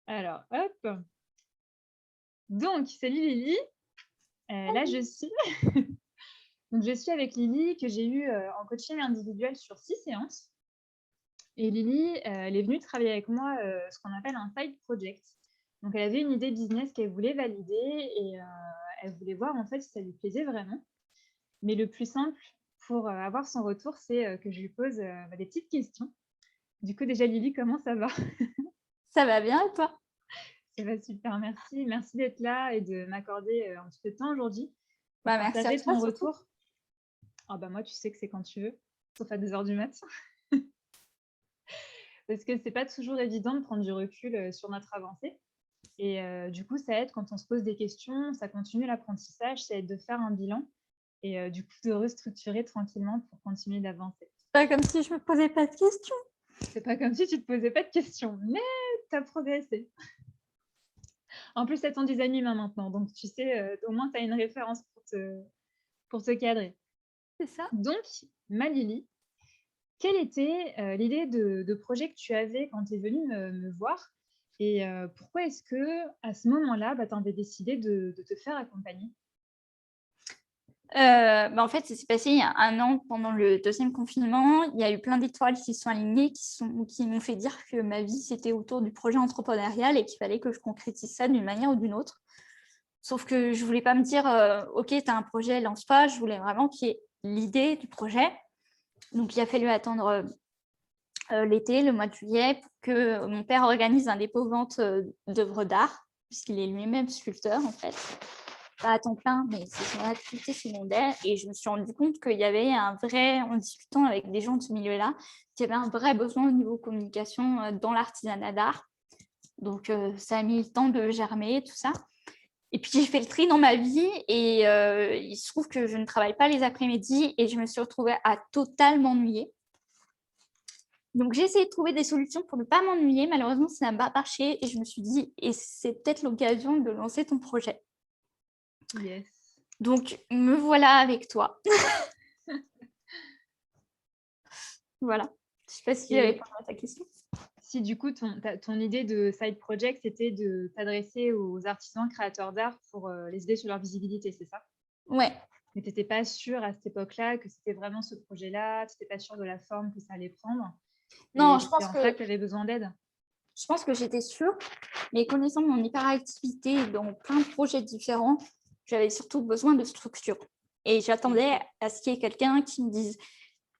Alors, hop. Donc, salut Lily. Là, je suis donc je suis avec Lily que j'ai eue, en coaching individuel sur 6 séances et Lily, elle est venue travailler avec moi, ce qu'on appelle un side project. Donc elle avait une idée business qu'elle voulait valider et elle voulait voir, en fait, si ça lui plaisait vraiment. Mais le plus simple pour, avoir son retour, c'est, que je lui pose, des petites questions. Du coup, déjà Lily, comment ça va? Ça va bien et toi? Ça va super, merci. Merci d'être là et de m'accorder, un petit peu de temps aujourd'hui pour Bah, merci à partager toi ton surtout. retour. Ah bah, moi, tu sais que c'est quand tu veux, sauf à 2 heures du mat. Parce que c'est pas toujours évident de prendre du recul, sur notre avancée et du coup, ça aide quand on se pose des questions, ça continue l'apprentissage, ça aide de faire un bilan et du coup, de restructurer tranquillement pour continuer d'avancer. Pas comme si je me posais pas de questions. C'est pas comme si tu te posais pas de questions, mais tu as progressé. En plus, tu attends des amis maintenant, donc tu sais, au moins tu as une référence pour te cadrer. C'est ça. Donc, ma Lily, quelle était, l'idée de projet que tu avais quand tu es venue me voir? Et pourquoi est-ce qu'à ce moment-là, bah, tu avais décidé de te faire accompagner? Bah, en fait, ça s'est passé il y a 1 an pendant le 2e confinement. Il y a eu plein d'étoiles qui se sont alignées, qui m'ont fait dire que ma vie, c'était autour du projet entrepreneurial et qu'il fallait que je concrétise ça d'une manière ou d'une autre. Sauf que je voulais pas me dire: «OK, tu as un projet, lance-toi». Je voulais vraiment qu'il y ait l'idée du projet. Donc il a fallu attendre, l'été, le mois de juillet, pour que mon père organise un dépôt-vente, d'œuvres d'art, puisqu'il est lui-même sculpteur, en fait. Pas à temps plein, mais c'est son activité secondaire. Et je me suis rendu compte qu'il y avait en discutant avec des gens de ce milieu-là, qu'il y avait un vrai besoin au niveau communication dans l'artisanat d'art. Donc, ça a mis le temps de germer, tout ça. Et puis, j'ai fait le tri dans ma vie et il se trouve que je ne travaille pas les après-midi et je me suis retrouvée à totalement m'ennuyer. Donc, j'ai essayé de trouver des solutions pour ne pas m'ennuyer. Malheureusement, ça n'a pas marché et je me suis dit, et c'est peut-être l'occasion de lancer ton projet. Yes. Donc, me voilà avec toi. Voilà. Je ne sais pas si j'ai Et répondu à ta question. si du coup ton idée de side project, c'était de t'adresser aux artisans créateurs d'art pour, les aider sur leur visibilité, c'est ça? Ouais. Mais tu étais pas sûre à cette époque-là que c'était vraiment ce projet-là, tu étais pas sûre de la forme que ça allait prendre Non, et c'est en ça que tu avais besoin d'aide? je pense que j'étais sûre, mais connaissant mon hyperactivité dans plein de projets différents, j'avais surtout besoin de structure. Et j'attendais OK. à ce qu'il y ait quelqu'un qui me dise,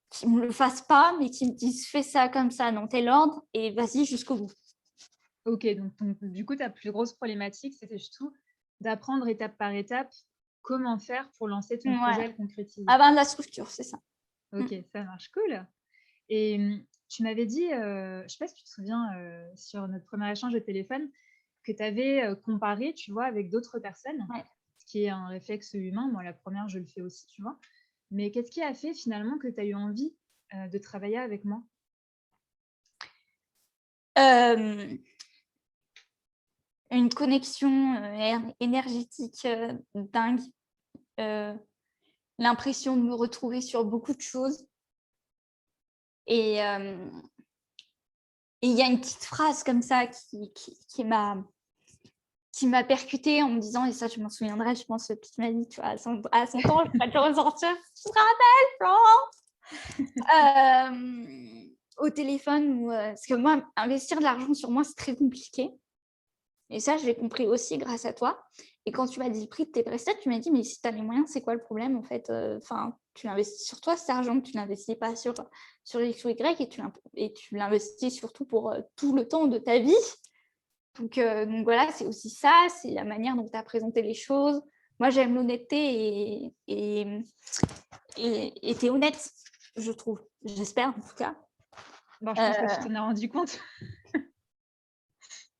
qui me le fasse pas, mais qui me dise fais ça comme ça dans tel ordre et vas-y jusqu'au bout. OK, donc du coup, ta plus grosse problématique, c'était surtout d'apprendre étape par étape comment faire pour lancer ton Ouais. projet et le concrétiser. Avoir de la structure, c'est ça. Mm. OK, ça marche, cool et tu m'avais dit, je sais pas si tu te souviens, sur notre premier échange au téléphone, que tu avais, comparé, tu vois, avec d'autres personnes, Ouais. ce qui est un réflexe humain. Moi, la première, je le fais aussi, tu vois? Mais qu'est-ce qui a fait finalement que tu as eu envie, de travailler avec moi? Euh, une connexion énergétique dingue. Euh, L'impression de me retrouver sur beaucoup de choses. Et il y a une petite phrase comme ça qui m'a percutée en me disant, et ça je m'en souviendrai, je pense, toute ma vie, tu vois, à son temps, je pourrais te le ressortir. Tu te rappelles, Florent, au téléphone, parce que moi, investir de l'argent sur moi, c'est très compliqué. Et ça, je l'ai compris aussi grâce à toi. Et quand tu m'as dit le prix de tes prestats, tu m'as dit, mais si tu as les moyens, c'est quoi le problème en fait? Enfin, tu l'investis sur toi, cet argent, tu l'investis pas sur X ou Y et tu l'investis surtout pour tout le temps de ta vie. Donc voilà, c'est aussi ça, c'est la manière dont tu as présenté les choses. Moi, j'aime l'honnêteté et tu es honnête, je trouve. J'espère en tout cas. Bon, je pense que tu Euh, t'en as rendu compte.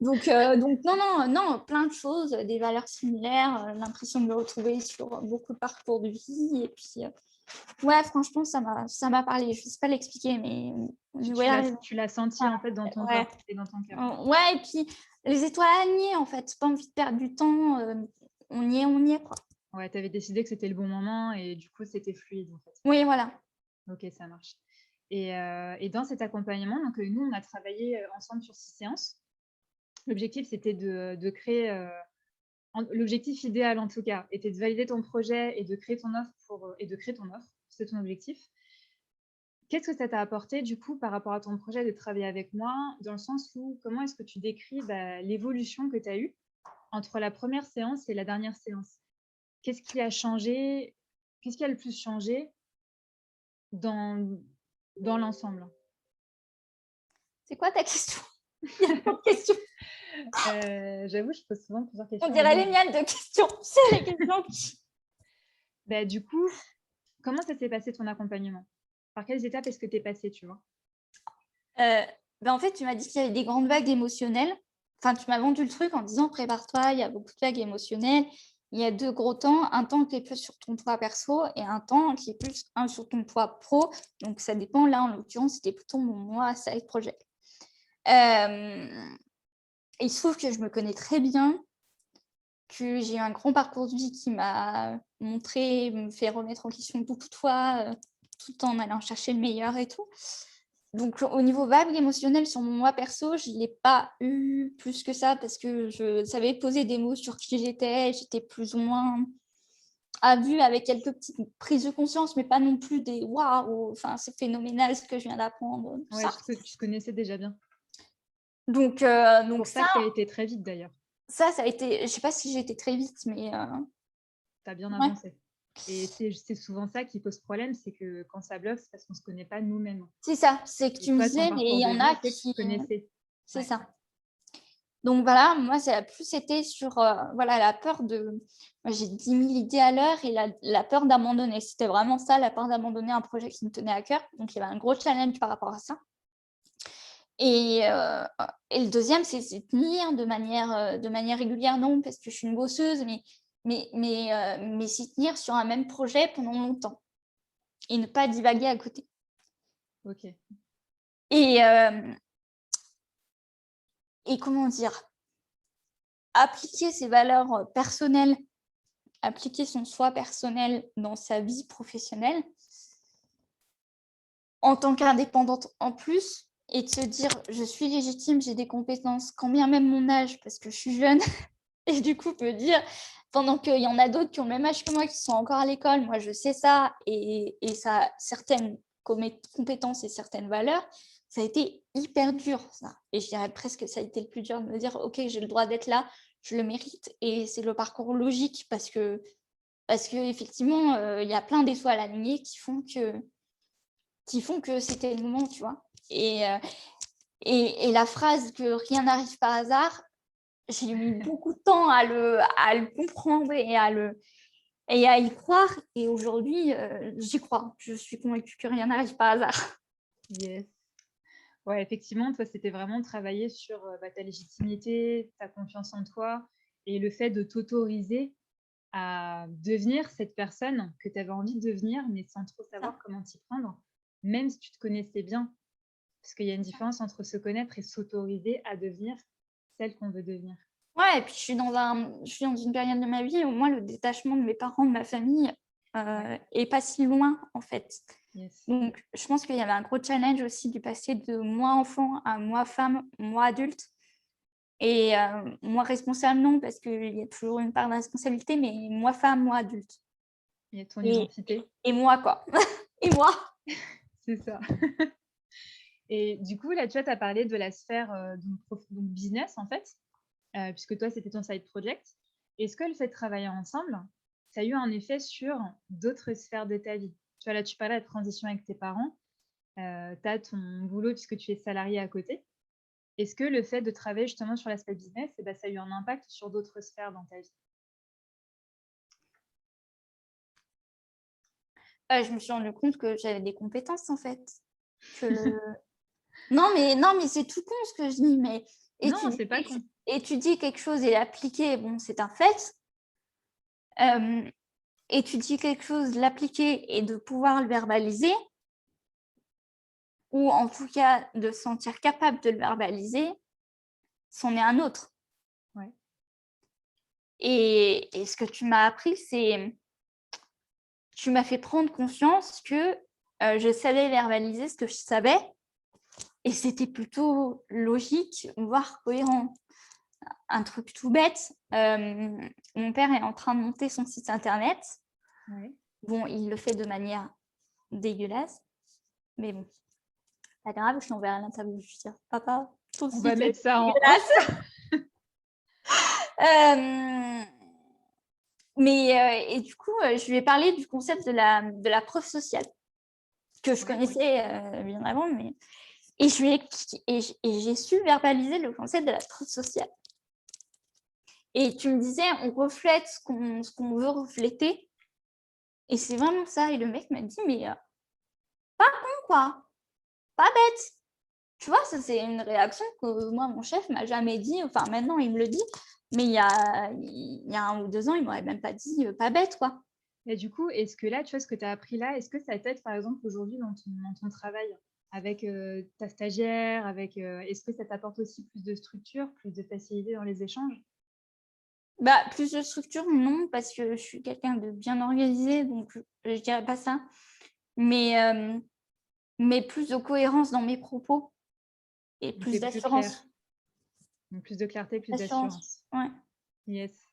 donc non, non, non, plein de choses, des valeurs similaires, l'impression de me retrouver sur beaucoup de parcours de vie. Et puis, ouais, franchement, ça m'a parlé. Je ne sais pas l'expliquer, mais Tu tu l'as ouais, tu l'as senti, en fait, dans ton ouais, corps et dans ton cœur. ouais, et puis les étoiles alignées, en fait, pas envie de perdre du temps. On y est, quoi. Ouais, tu avais décidé que c'était le bon moment et du coup, c'était fluide, en fait. Oui, voilà. OK, ça marche et dans cet accompagnement, donc nous, on a travaillé, ensemble sur 6 séances L'objectif, c'était de créer, l'objectif idéal en tout cas, était de valider ton projet et de créer ton offre et de créer ton offre. C'est ton objectif. Qu'est-ce que ça t'a apporté du coup par rapport à ton projet de travailler avec moi? Dans le sens où, comment est-ce que tu décris, l'évolution que tu as eue entre la première séance et la dernière séance? Qu'est-ce qui a changé? Qu'est-ce qui a le plus changé dans l'ensemble? C'est quoi ta question? Il y a trop de questions. J'avoue, je pose souvent plusieurs On questions en dirait même les temps. miennes de questions. C'est les questions qui... Du coup, comment ça s'est passé ton accompagnement? Par quelles étapes est-ce que tu es passée, tu vois? En fait, tu m'as dit qu'il y avait des grandes vagues émotionnelles. Enfin, tu m'as vendu le truc en disant prépare-toi, il y a beaucoup de vagues émotionnelles. Il y a 2 gros temps, un temps qui est plus sur ton poids perso et un temps qui est plus sur ton poids pro. Donc, ça dépend. Là, en l'occurrence, c'était plutôt mon mois side project. Il se trouve que je me connais très bien, que j'ai eu un grand parcours de vie qui m'a montré, me fait remettre en question beaucoup de fois, tout en allant chercher le meilleur et tout. Donc, au niveau vague émotionnel sur mon moi perso, je ne l'ai pas eu plus que ça parce que je savais poser des mots sur qui j'étais plus ou moins à vue avec quelques petites prises de conscience, mais pas non plus des waouh, enfin, c'est phénoménal ce que je viens d'apprendre. Tout Ouais, ça. tu te connaissais déjà bien. Donc Pour ça que tu as été très vite d'ailleurs. ça a été, je ne sais pas si j'ai été très vite, mais Tu as bien ouais. avancé. Et c'est souvent ça qui pose problème, c'est que quand ça bloque, c'est parce qu'on ne se connaît pas nous-mêmes. C'est ça, c'est que Et tu me toi, ton disais, mais il parcours y de en a vie fait que tu qui... te connaissais. C'est Ouais. ça. Donc voilà, moi, ça a plus été sur voilà, la peur de... Moi, j'ai 10 000 idées à l'heure et la peur d'abandonner. C'était vraiment ça, la peur d'abandonner un projet qui me tenait à cœur. Donc, il y avait un gros challenge par rapport à ça. Et le deuxième, c'est tenir de manière régulière, non, parce que je suis une bosseuse, mais s'y tenir sur un même projet pendant longtemps et ne pas divaguer à côté. Ok. Et comment dire, appliquer ses valeurs personnelles, appliquer son soi personnel dans sa vie professionnelle en tant qu'indépendante en plus, et de se dire je suis légitime, j'ai des compétences, quand bien même mon âge, parce que je suis jeune, et du coup peut dire, pendant qu'il y en a d'autres qui ont le même âge que moi, qui sont encore à l'école, moi je sais ça, et ça a certaines compétences et certaines valeurs, ça a été hyper dur, ça. Et je dirais presque que ça a été le plus dur de me dire ok, j'ai le droit d'être là, je le mérite, et c'est le parcours logique, parce que effectivement, il y a plein d'étoiles alignées qui font que c'était le moment, tu vois. Et la phrase que rien n'arrive par hasard, j'ai mis beaucoup de temps à le comprendre et à y croire. Et aujourd'hui, j'y crois. Je suis convaincue que rien n'arrive par hasard. Yes. Ouais, effectivement, toi, c'était vraiment travailler sur ta légitimité, ta confiance en toi et le fait de t'autoriser à devenir cette personne que tu avais envie de devenir, mais sans trop savoir comment t'y prendre, même si tu te connaissais bien. Parce qu'il y a une différence entre se connaître et s'autoriser à devenir celle qu'on veut devenir. Ouais, et puis je suis dans une période de ma vie où moi, le détachement de mes parents, de ma famille, est pas si loin, en fait. Yes. Donc, je pense qu'il y avait un gros challenge aussi du passer de moi enfant à moi femme, moi adulte. Et moi responsable, non, parce qu'il y a toujours une part de responsabilité, mais moi femme, moi adulte. Il y a ton identité. Et moi, quoi. Et moi. C'est ça. Et du coup, là, tu vois, tu as parlé de la sphère donc business, en fait, puisque toi, c'était ton side project. Est-ce que le fait de travailler ensemble, ça a eu un effet sur d'autres sphères de ta vie? Tu vois, là, tu parlais de la transition avec tes parents. Tu as ton boulot puisque tu es salarié à côté. Est-ce que le fait de travailler justement sur l'aspect business, ça a eu un impact sur d'autres sphères dans ta vie? Je me suis rendu compte que j'avais des compétences, en fait. Non, mais c'est tout con ce que je dis. Mais Non, c'est pas con. étudier quelque chose et l'appliquer, bon, c'est un fait. Étudier quelque chose, l'appliquer et de pouvoir le verbaliser, ou en tout cas de se sentir capable de le verbaliser, c'en est un autre. Ouais. Et ce que tu m'as appris, c'est... Tu m'as fait prendre conscience que je savais verbaliser ce que je savais, et c'était plutôt logique, voire cohérent. un truc tout bête. Mon père est en train de monter son site internet. Ouais. Bon, il le fait de manière dégueulasse, mais bon, pas grave, je l'enverrai à l'interview. Je dis, papa, ton On va site est mettre ça en dégueulasse. off. Et du coup, je lui ai parlé du concept de la preuve sociale, que je connaissais bien avant, mais... Et je lui ai expliqué, et j'ai su verbaliser le concept de la preuve sociale. Et tu me disais, on reflète ce qu'on veut refléter. Et c'est vraiment ça. Et le mec m'a dit, mais pas con, quoi. Pas bête. Tu vois, ça, c'est une réaction que moi, mon chef m'a jamais dit. Enfin, maintenant, il me le dit. Mais il y a 1 ou 2 ans, il m'aurait même pas dit pas bête, quoi. Et du coup, est-ce que là, tu vois, ce que tu as appris là, est-ce que ça t'aide, par exemple, aujourd'hui dans ton travail avec ta stagiaire, est-ce que ça t'apporte aussi plus de structure, plus de facilité dans les échanges? Bah, plus de structure, non, parce que je suis quelqu'un de bien organisé, donc je dirais pas ça. Mais plus de cohérence dans mes propos et Donc, plus c'est plus clair. d'assurance. Donc, plus de clarté, plus Assurance, d'assurance. ouais. Yes.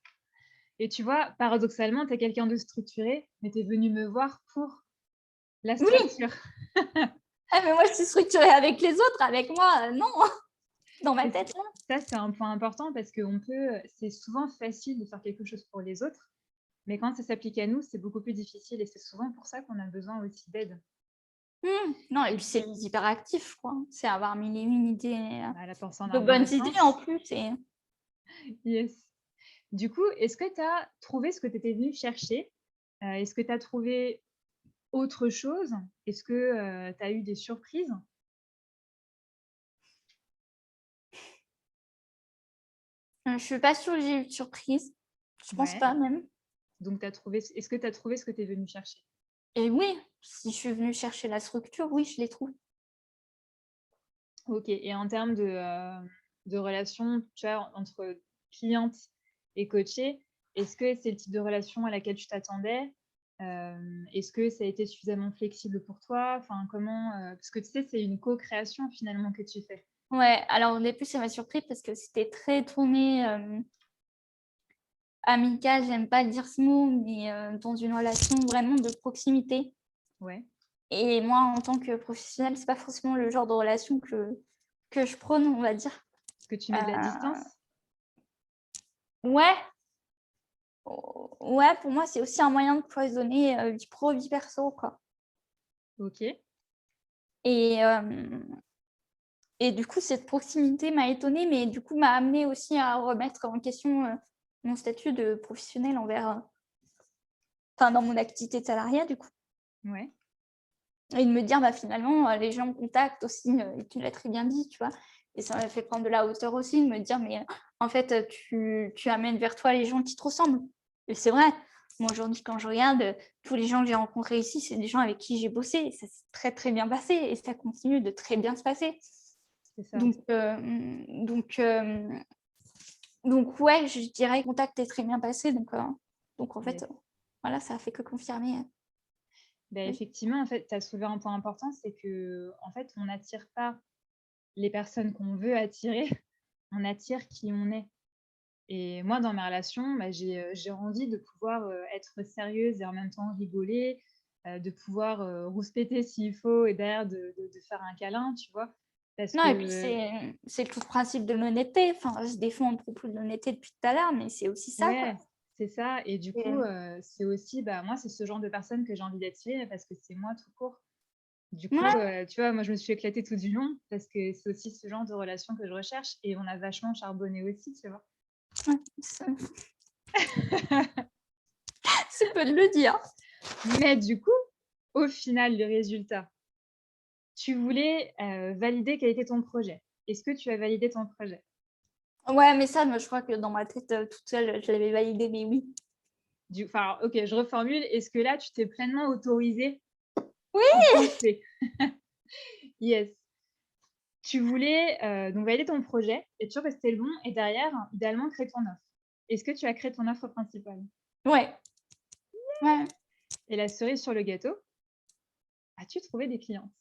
Et tu vois, paradoxalement, tu es quelqu'un de structuré, mais tu es venu me voir pour la Oui, structure. mais moi, je suis structurée avec les autres, avec moi, non, dans ma Et tête, là. ça, c'est un point important parce que c'est souvent facile de faire quelque chose pour les autres, mais quand ça s'applique à nous, c'est beaucoup plus difficile et c'est souvent pour ça qu'on a besoin aussi d'aide. Non, et puis c'est les hyperactifs, je crois. C'est avoir mille et une idées, La pensée en de bonnes idées en arborescence. plus. Yes. Du coup, est-ce que tu as trouvé ce que tu étais venu chercher? Est-ce que tu as trouvé autre chose? Est-ce que tu as eu des surprises? Je suis pas sûre que j'ai eu de surprise. Je pense Ouais. pas même. Donc, est-ce que tu as trouvé ce que tu es venu chercher? Et oui, si je suis venue chercher la structure, oui, je l'ai trouvée. OK, et en termes de relation, tu vois, entre cliente et coachée, est-ce que c'est le type de relation à laquelle tu t'attendais? Est-ce que ça a été suffisamment flexible pour toi? Enfin, parce que tu sais, c'est une co-création finalement que tu fais. Ouais, alors au début, ça m'a surpris parce que c'était très tourné amical, j'aime pas dire ce mot, mais dans une relation vraiment de proximité. Ouais. Et moi, en tant que professionnelle, c'est pas forcément le genre de relation que je prône, on va dire. Est-ce que tu mets de la distance? Ouais, ouais, pour moi, c'est aussi un moyen de cloisonner vie pro, vie perso, quoi. OK. Et, et du coup, cette proximité m'a étonnée, mais du coup, m'a amenée aussi à remettre en question mon statut de professionnel dans mon activité de salariat, du coup. Ouais. Et de me dire, finalement, les gens me contactent aussi, et tu l'as très bien dit, tu vois. Et ça m'a fait prendre de la hauteur aussi, de me dire, mais en fait, tu amènes vers toi les gens qui te ressemblent. Et c'est vrai. Moi, aujourd'hui, quand je regarde, tous les gens que j'ai rencontrés ici, c'est des gens avec qui j'ai bossé. Et ça s'est très, très bien passé. Et ça continue de très bien se passer. C'est ça. Donc ouais, je dirais que le contact est très bien passé. Donc en fait, Yes. voilà, ça a fait que confirmer. Oui. Effectivement, en fait, tu as soulevé un point important, c'est que en fait, on n'attire pas les personnes qu'on veut attirer, on attire qui on est. Et moi, dans mes relations, j'ai envie de pouvoir, être sérieuse et en même temps rigoler, de pouvoir, rouspéter s'il faut et derrière de faire un câlin, tu vois? Parce Non, et puis que c'est tout le principe de l'honnêteté. Enfin, je défends le propos de l'honnêteté depuis tout à l'heure, mais c'est aussi ça, quoi. ouais, c'est ça et du coup, Et, c'est aussi, moi, c'est ce genre de personne que j'ai envie d'attirer parce que c'est moi tout court. Du coup, ouais, tu vois, moi, je me suis éclatée tout du long parce que c'est aussi ce genre de relation que je recherche et on a vachement charbonné aussi, tu vois? c'est peu de le dire. Mais du coup, au final, le résultat, tu voulais, valider quel était ton projet. Est-ce que tu as validé ton projet? Ouais, mais ça, moi, je crois que dans ma tête, toute seule, je l'avais validé, mais oui. Enfin, OK, je reformule. Est-ce que là, tu t'es pleinement autorisée Oui! à penser? Yes. Tu voulais, donc valider ton projet, être sûre que c'était le bon et derrière, idéalement, créer ton offre. Est-ce que tu as créé ton offre principale? Ouais. Ouais. Et la cerise sur le gâteau, as-tu trouvé des clientes?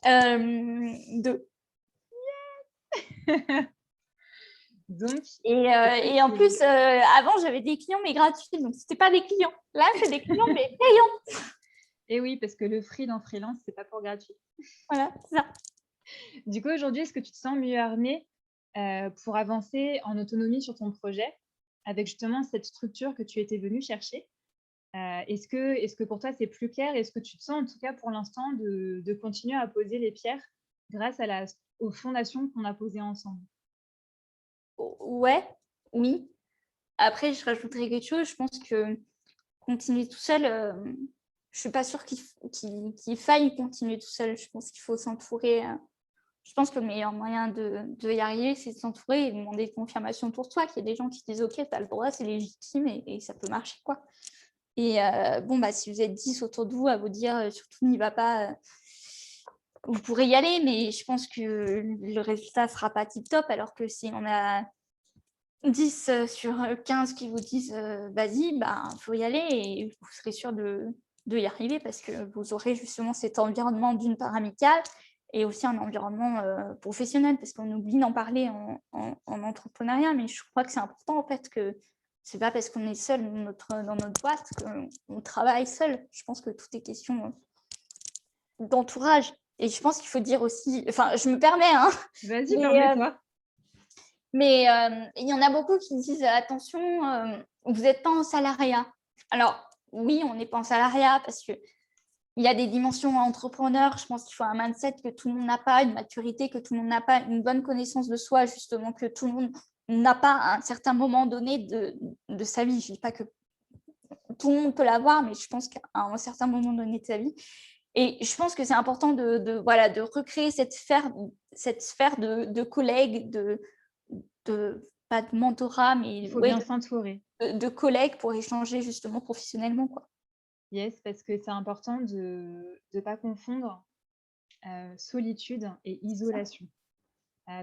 2. Donc, Et en plus, avant, j'avais des clients, mais gratuits. Donc, ce n'était pas des clients. Là, c'est des clients, mais payants. et oui, parce que le free dans freelance, c'est pas pour gratuit. Voilà, c'est ça. Du coup, aujourd'hui, est-ce que tu te sens mieux armée pour avancer en autonomie sur ton projet avec justement cette structure que tu étais venue chercher? Est-ce que pour toi, c'est plus clair? Est-ce que tu te sens, en tout cas pour l'instant, de continuer à poser les pierres grâce aux fondations qu'on a posées ensemble? Ouais, oui. Après, je rajouterais quelque chose. Je pense que continuer tout seul, je ne suis pas sûre qu'il faille continuer tout seul. Je pense qu'il faut s'entourer. Je pense que le meilleur moyen de y arriver, c'est de s'entourer et de demander des confirmations pour toi, qu'il y a des gens qui disent « Ok, tu as le droit, c'est légitime et ça peut marcher. » quoi. Et si vous êtes 10 autour de vous à vous dire « Surtout, n'y va pas », vous pourrez y aller, mais je pense que le résultat ne sera pas tip-top, alors que si on a 10 sur 15 qui vous disent vas-y, il faut y aller et vous serez sûr de y arriver parce que vous aurez justement cet environnement d'une part amical et aussi un environnement professionnel, parce qu'on oublie d'en parler en entrepreneuriat, mais je crois que c'est important en fait que c'est pas parce qu'on est seul dans notre boîte qu'on travaille seul. Je pense que tout est question d'entourage. Et je pense qu'il faut dire aussi, enfin je me permets, hein, Vas-y, permets-toi. mais il y en a beaucoup qui disent attention, vous n'êtes pas en salariat. Alors oui, on n'est pas en salariat parce qu'il y a des dimensions entrepreneurs. Je pense qu'il faut un mindset que tout le monde n'a pas, une maturité que tout le monde n'a pas, une bonne connaissance de soi, justement, que tout le monde n'a pas à un certain moment donné de sa vie. Je ne dis pas que tout le monde peut l'avoir, mais je pense qu'à un certain moment donné de sa vie. Et je pense que c'est important de recréer cette sphère de collègues, pas de mentorat, mais Il faut bien s'entourer. de collègues pour échanger justement professionnellement, quoi. Yes, parce que c'est important de ne pas confondre solitude et isolation.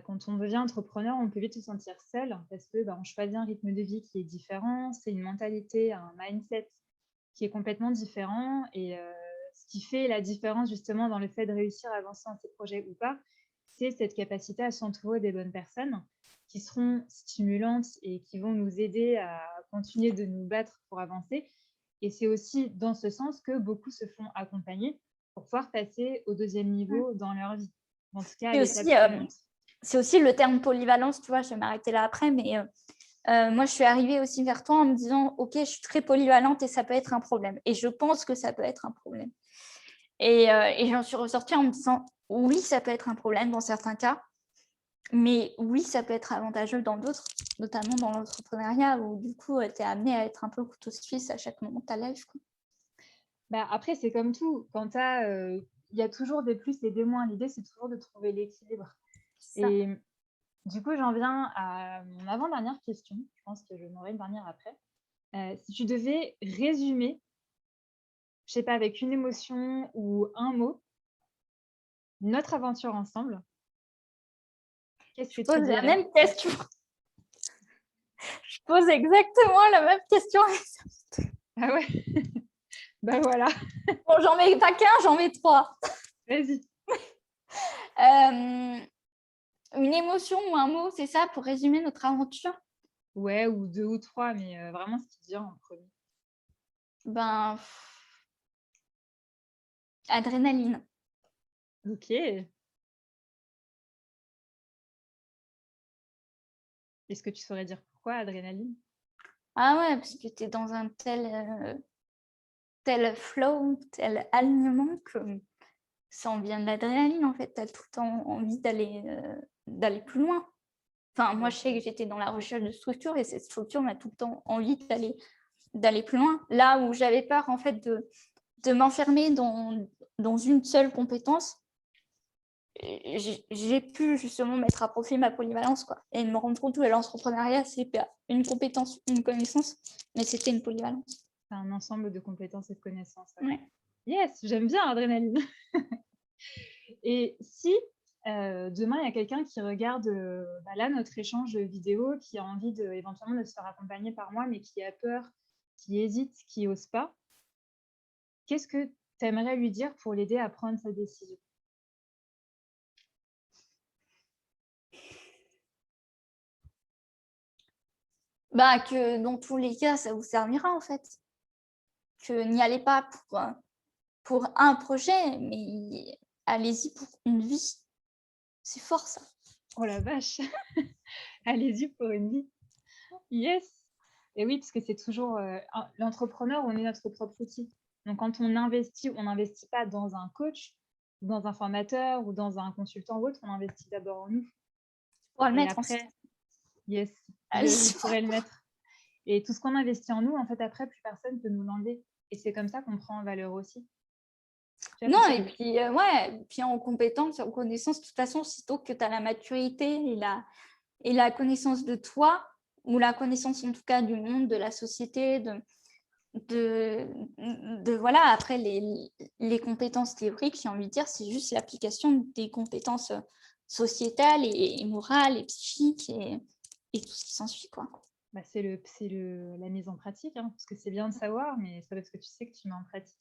Quand on devient entrepreneur, on peut vite se sentir seul parce que on choisit un rythme de vie qui est différent, c'est une mentalité, un mindset qui est complètement différent. Et ce qui fait la différence justement dans le fait de réussir à avancer dans ses projets ou pas, c'est cette capacité à s'entourer des bonnes personnes qui seront stimulantes et qui vont nous aider à continuer de nous battre pour avancer. Et c'est aussi dans ce sens que beaucoup se font accompagner pour pouvoir passer au deuxième niveau dans leur vie. En tout cas, à l'étape suivante. C'est aussi le terme polyvalence, tu vois, je vais m'arrêter là après, mais moi, je suis arrivée aussi vers toi en me disant, OK, je suis très polyvalente et ça peut être un problème. Et je pense que ça peut être un problème. Et j'en suis ressortie en me disant, oui, ça peut être un problème dans certains cas, mais oui, ça peut être avantageux dans d'autres, notamment dans l'entrepreneuriat où du coup, tu es amené à être un peu couteau suisse à chaque moment de ta life, quoi. Après, c'est comme tout. Il y a toujours des plus et des moins. L'idée, c'est toujours de trouver l'équilibre. Et du coup, j'en viens à mon avant-dernière question. Je pense que je n'aurai une dernière après. Si tu devais résumer, je sais pas, avec une émotion ou un mot, notre aventure ensemble, qu'est-ce que Je tu pose la dirais? même question. Je pose exactement la même question. Ah ouais. Ben voilà, Bon, j'en mets pas qu'un, j'en mets 3. vas-y. Une émotion ou un mot, c'est ça pour résumer notre aventure? Ouais, ou 2 ou 3, mais vraiment ce qui te vient en premier. Adrénaline. Ok. Est-ce que tu saurais dire pourquoi adrénaline? Ah ouais, parce que tu es dans un tel flow, tel alignement que ça en vient de l'adrénaline en fait. Tu as tout le temps envie d'aller plus loin. Enfin, moi, je sais que j'étais dans la recherche de structure et cette structure m'a tout le temps envie d'aller plus loin. Là où j'avais peur en fait de m'enfermer dans une seule compétence, j'ai pu justement mettre à profit ma polyvalence, quoi, et me rendre compte que l'entrepreneuriat, c'est pas une compétence, une connaissance, mais c'était une polyvalence. C'est un ensemble de compétences et de connaissances. Ouais. Yes, j'aime bien adrénaline. Et si demain, il y a quelqu'un qui regarde là, notre échange vidéo, qui a envie éventuellement de se faire accompagner par moi, mais qui a peur, qui hésite, qui n'ose pas, qu'est-ce que tu aimerais lui dire pour l'aider à prendre sa décision? Bah, que dans tous les cas, ça vous servira en fait. Que n'y allez pas pour un projet, mais allez-y pour une vie. C'est fort ça. Oh la vache! Allez-y pour une vie. Yes! Et oui, parce que c'est toujours, l'entrepreneur, on est notre propre outil. Donc quand on n'investit pas dans un coach, dans un formateur ou dans un consultant ou autre, on investit d'abord en nous Pour le et mettre ensuite. après yes, je Allez-y. pourrais le mettre et tout ce qu'on investit en nous, en fait, après, plus personne peut nous l'enlever et c'est comme ça qu'on prend en valeur aussi. Tu vois, Non, parce et que puis, ouais, puis en compétence, en connaissance, de toute façon, sitôt que tu as la maturité et la connaissance de toi, ou la connaissance en tout cas du monde, de la société, de, voilà, après les compétences théoriques, j'ai envie de dire, c'est juste l'application des compétences sociétales et morales et psychiques et tout ce qui s'ensuit, quoi. bah, c'est la mise en pratique, hein, parce que c'est bien de savoir, mais c'est pas parce que tu sais que tu mets en pratique.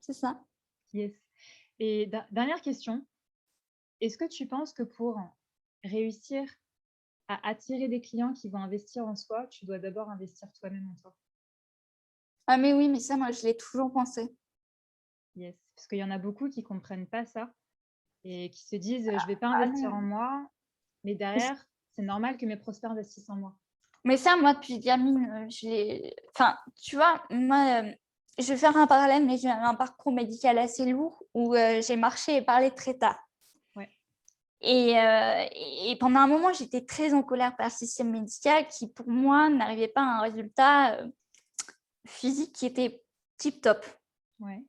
C'est ça. Yes. Et dernière question, est-ce que tu penses que pour réussir à attirer des clients qui vont investir en soi, tu dois d'abord investir toi-même en toi? Ah, mais oui, mais ça, moi, je l'ai toujours pensé. Yes, parce qu'il y en a beaucoup qui comprennent pas ça et qui se disent: «Je vais pas Ah investir en non. moi, mais derrière, c'est normal que mes prospects investissent en moi». Mais ça, moi, depuis gamine, enfin, tu vois, moi, je vais faire un parallèle, mais j'ai un parcours médical assez lourd où j'ai marché et parlé très tard. Ouais, Et pendant un moment, j'étais très en colère par le système médical qui, pour moi, n'arrivait pas à un résultat physique qui était tip-top. ouais,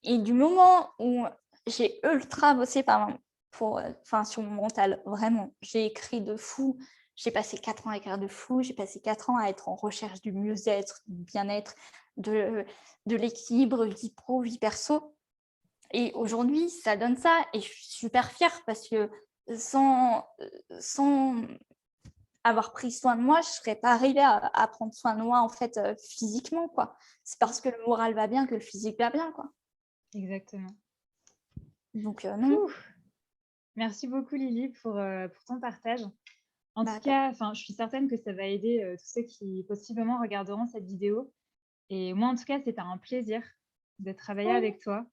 Et du moment où j'ai ultra bossé sur mon mental, vraiment, j'ai écrit de fou, j'ai passé 4 ans à écrire de fou, j'ai passé 4 ans à être en recherche du mieux-être, du bien-être, de l'équilibre vie pro, vie perso. Et aujourd'hui, ça donne ça et je suis super fière parce que sans avoir pris soin de moi, je ne serais pas arrivée à prendre soin de moi en fait physiquement, quoi. C'est parce que le moral va bien que le physique va bien, quoi. exactement. Donc non. Ouh! Merci beaucoup Lily pour ton partage. En tout Bah, cas, enfin, je suis certaine que ça va aider, tous ceux qui possiblement regarderont cette vidéo et moi, en tout cas, c'était un plaisir de travailler avec toi.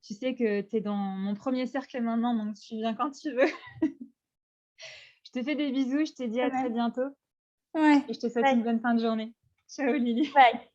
Tu sais que tu es dans mon premier cercle maintenant, donc tu viens quand tu veux. Je te fais des bisous, je te dis à très bientôt ouais, et je te souhaite une bye, bonne fin de journée. Ciao Lily. bye.